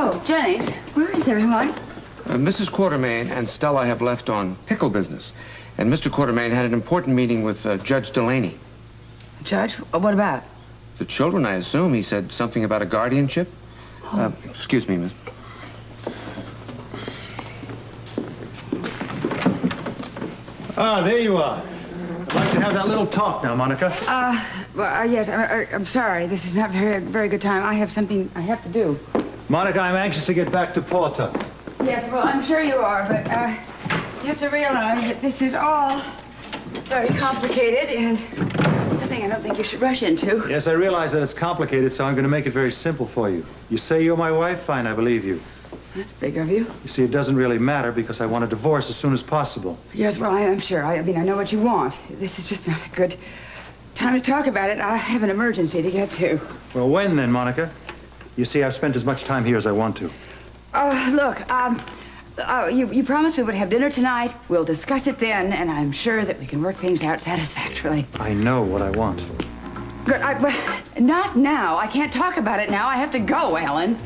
Oh, Jennings, where is everyone? Mrs. Quartermain and Stella have left on pickle business. And Mr. Quartermain had an important meeting with Judge Delaney. Judge? What about? The children, I assume. He said something about a guardianship. Oh. Excuse me, miss. Ah, there you are. I'd like to have that little talk now, Monica. Yes, I'm sorry. This is not very good time. I have something I have to do. Monica, I'm anxious to get back to Porter. Yes, well, I'm sure you are, but you have to realize that this is all very complicated and something I don't think you should rush into. Yes, I realize that it's complicated, so I'm going to make it very simple for you. You say you're my wife? Fine, I believe you. That's big of you. You see, it doesn't really matter because I want a divorce as soon as possible. Yes, well, I'm sure. I mean, I know what you want. This is just not a good time to talk about it. I have an emergency to get to. Well, when then, Monica? You see, I've spent as much time here as I want to. Look, you promised we would have dinner tonight. We'll discuss it then, and I'm sure that we can work things out satisfactorily. I know what I want. Good. But not now. I can't talk about it now. I have to go, Alan.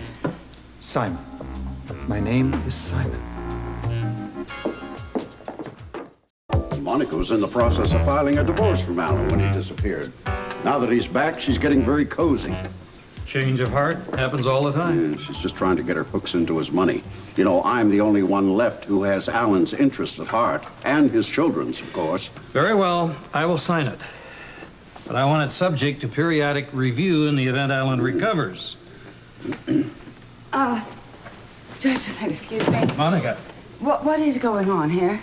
Simon. My name is Simon. Monica was in the process of filing a divorce from Alan when he disappeared. Now that he's back, she's getting very cozy. Change of heart happens all the time. Yeah, she's just trying to get her hooks into his money. You know, I'm the only one left who has Alan's interest at heart, and his children's, of course. Very well, I will sign it. But I want it subject to periodic review in the event Alan recovers. Judge, excuse me. Monica. What is going on here?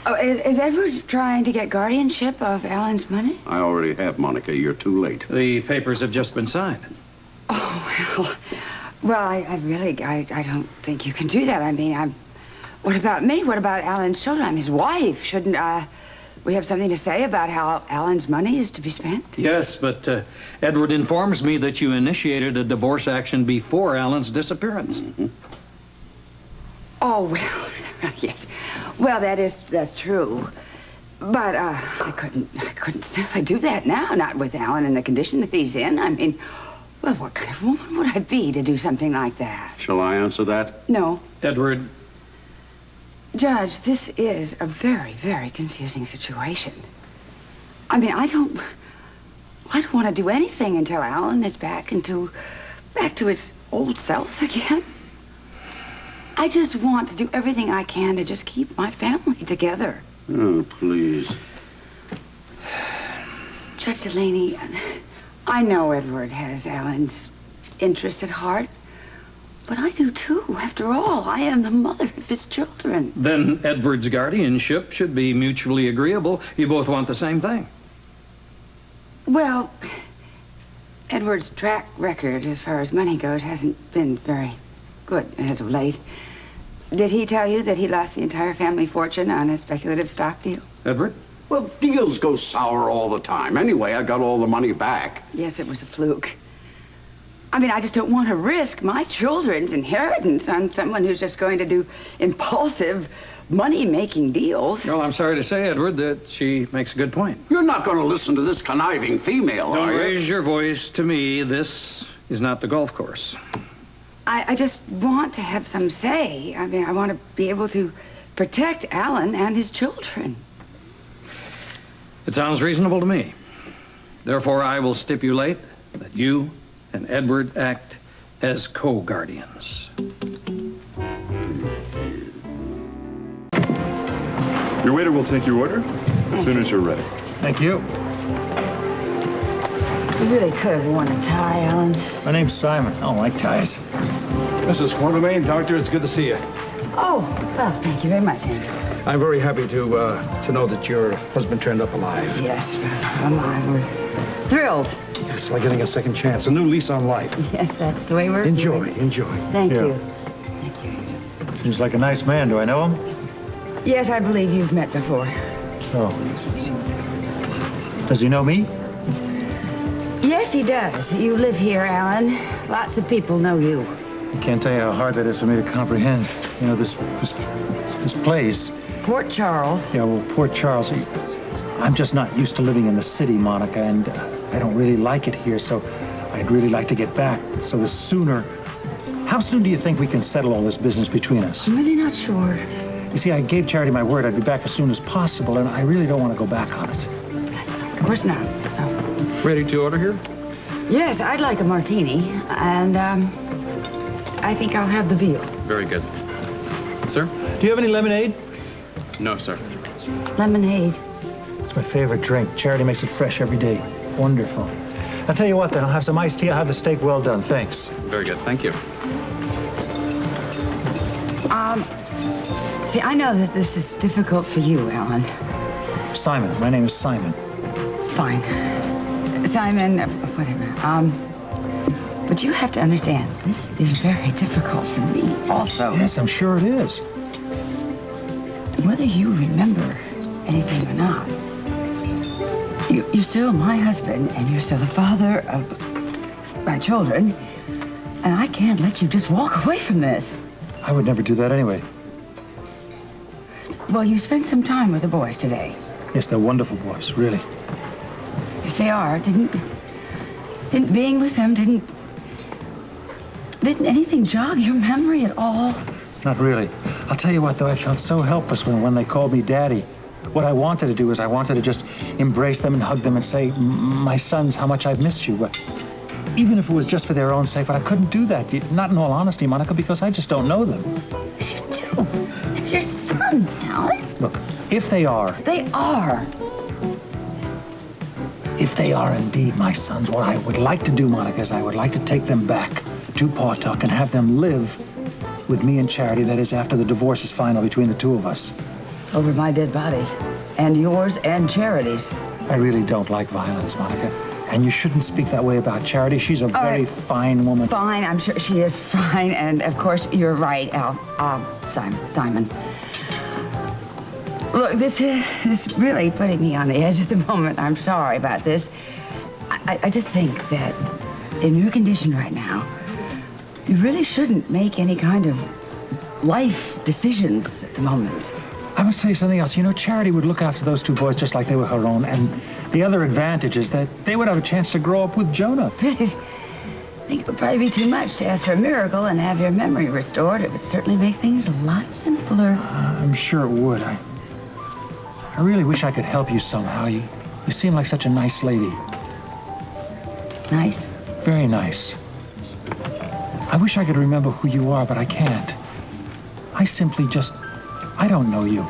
Oh, is Edward trying to get guardianship of Alan's money? I already have, Monica. You're too late. The papers have just been signed. Oh, well, I really don't think you can do that. I mean, what about me? What about Alan's children? I'm his wife. Shouldn't we have something to say about how Alan's money is to be spent? Yes, but Edward informs me that you initiated a divorce action before Alan's disappearance. Mm-hmm. Oh, well, yes. Well, that's true. But I couldn't simply do that now, not with Alan in the condition that he's in. I mean, well, what kind of woman would I be to do something like that? Shall I answer that? No. Edward. Judge, this is a very, very confusing situation. I mean, I don't want to do anything until Alan is back to his old self again. I just want to do everything I can to just keep my family together. Oh, please. Judge Delaney, I know Edward has Alan's interests at heart, but I do too. After all, I am the mother of his children. Then Edward's guardianship should be mutually agreeable. You both want the same thing. Well, Edward's track record as far as money goes hasn't been very good as of late. Did he tell you that he lost the entire family fortune on a speculative stock deal? Edward? Well, deals go sour all the time. Anyway, I got all the money back. Yes, it was a fluke. I mean, I just don't want to risk my children's inheritance on someone who's just going to do impulsive, money-making deals. Well, I'm sorry to say, Edward, that she makes a good point. You're not going to listen to this conniving female, Don't are you? raise your voice to me. This is not the golf course. I just want to have some say. I mean, I want to be able to protect Alan and his children. It sounds reasonable to me. Therefore, I will stipulate that you and Edward act as co-guardians. Your waiter will take your order as soon as you're ready. Thank you. You really could have worn a tie, Alan. My name's Simon. I don't like ties. Mrs. Quartermain, Doctor, it's good to see you. Oh, well, thank you very much, Andrew. I'm very happy to know that your husband turned up alive. Yes, so am I. We're thrilled. It's like getting a second chance, a new lease on life. Yes, that's the way we're Enjoy, feeling. enjoy. Thank Yeah. you. Thank you, Andrew. Seems like a nice man. Do I know him? Yes, I believe you've met before. Oh. Does he know me? Yes, he does. You live here, Alan. Lots of people know you. I can't tell you how hard that is for me to comprehend. You know, this place. Port Charles. Yeah, well, Port Charles. I'm just not used to living in the city, Monica, and I don't really like it here, so I'd really like to get back, so the sooner... How soon do you think we can settle all this business between us? I'm really not sure. You see, I gave Charity my word I'd be back as soon as possible, and I really don't want to go back on it. Of course not. No. Ready to order here? Yes, I'd like a martini, and I think I'll have the veal. Very good. Sir? Do you have any lemonade? No, sir. Lemonade. It's my favorite drink. Charity makes it fresh every day. Wonderful. I'll tell you what, then. I'll have some iced tea. I'll have the steak well done. Thanks. Very good. Thank you. See, I know that this is difficult for you, Alan. Simon. My name is Simon. Fine. Simon, whatever. But you have to understand, this is very difficult for me also. Yes, I'm sure it is. Whether you remember anything or not, you're still my husband, and you're still the father of my children, and I can't let you just walk away from this. I would never do that anyway. Well, you spent some time with the boys today. Yes, they're wonderful boys, really. Yes, they are. Didn't being with them, didn't anything jog your memory at all? Not really. I'll tell you what, though, I felt so helpless when they called me Daddy. What I wanted to do is I wanted to just embrace them and hug them and say, my sons, how much I've missed you. But even if it was just for their own sake, but I couldn't do that. Not in all honesty, Monica, because I just don't know them. Yes, you do. They're your sons, Alan. Look, if they are... They are. If they are indeed my sons, what I would like to do, Monica, is I would like to take them back to Pawtuck and have them live with me and Charity, that is, after the divorce is final between the two of us. Over my dead body. And yours and Charity's. I really don't like violence, Monica. And you shouldn't speak that way about Charity. She's a very fine woman. Fine, I'm sure she is fine. And, of course, you're right, Simon. Look, this is really putting me on the edge at the moment. I'm sorry about this. I just think that in your condition right now, you really shouldn't make any kind of life decisions at the moment. I must tell you something else. You know, Charity would look after those two boys just like they were her own. And the other advantage is that they would have a chance to grow up with Jonah. I think it would probably be too much to ask for a miracle and have your memory restored. It would certainly make things a lot simpler. I'm sure it would. I really wish I could help you somehow. You seem like such a nice lady. Nice? Very nice. I wish I could remember who you are, but I can't. I simply just... I don't know you.